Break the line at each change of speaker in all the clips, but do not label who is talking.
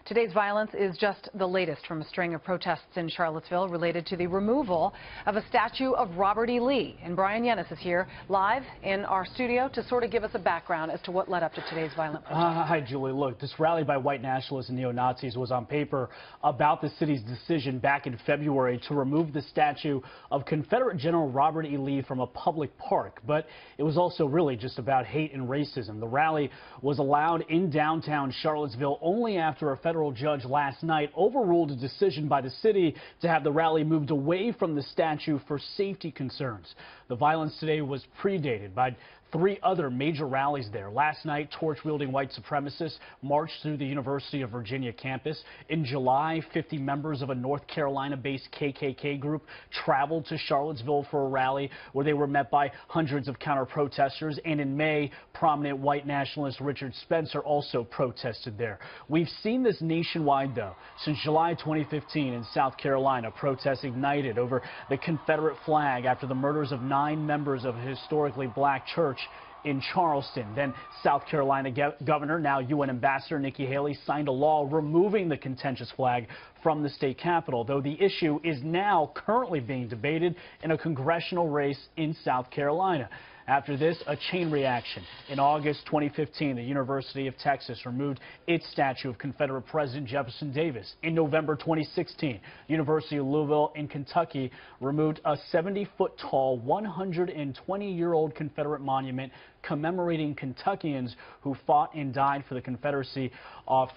Today's violence is just the latest from a string of protests in Charlottesville related to the removal of a statue of Robert E. Lee. And Bryan Llenas is here live in our studio to sort of give us a background as to what led up to today's violent protest.
Hi, Julie. Look, this rally by white nationalists and neo-Nazis was on paper about the city's decision back in February to remove the statue of Confederate General Robert E. Lee from a public park. But it was also really just about hate and racism. The rally was allowed in downtown Charlottesville only after a federal judge last night overruled a decision by the city to have the rally moved away from the statue for safety concerns. The violence today was predated by three other major rallies there. Last night, torch-wielding white supremacists marched through the University of Virginia campus. In July, 50 members of a North Carolina-based KKK group traveled to Charlottesville for a rally where they were met by hundreds of counter-protesters. And in May, prominent white nationalist Richard Spencer also protested there. We've seen this nationwide, though. Since July 2015 in South Carolina, protests ignited over the Confederate flag after the murders of 9 members of a historically black church in Charleston. Then South Carolina Governor, now UN Ambassador Nikki Haley, signed a law removing the contentious flag from the state capitol, though the issue is now currently being debated in a congressional race in South Carolina. After this, a chain reaction. In August 2015, the University of Texas removed its statue of Confederate President Jefferson Davis. In November 2016, University of Louisville in Kentucky removed a 70-foot-tall, 120-year-old Confederate monument commemorating Kentuckians who fought and died for the Confederacy off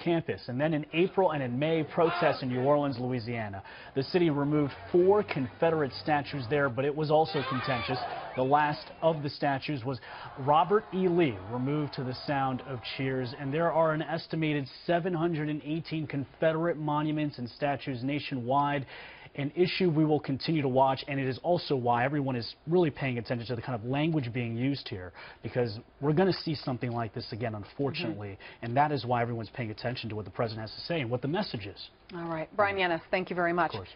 campus. And then in April and in May, protests in New Orleans, Louisiana. The city removed 4 Confederate statues there, but it was also contentious. The last of the statues was Robert E. Lee, removed to the sound of cheers. And there are an estimated 718 Confederate monuments and statues nationwide, an issue we will continue to watch, and it is also why everyone is really paying attention to the kind of language being used here, because we're going to see something like this again, unfortunately, and that is why everyone's paying attention to what the president has to say and what the message is.
All right. Bryan Llenas, thank you very much.
Of course.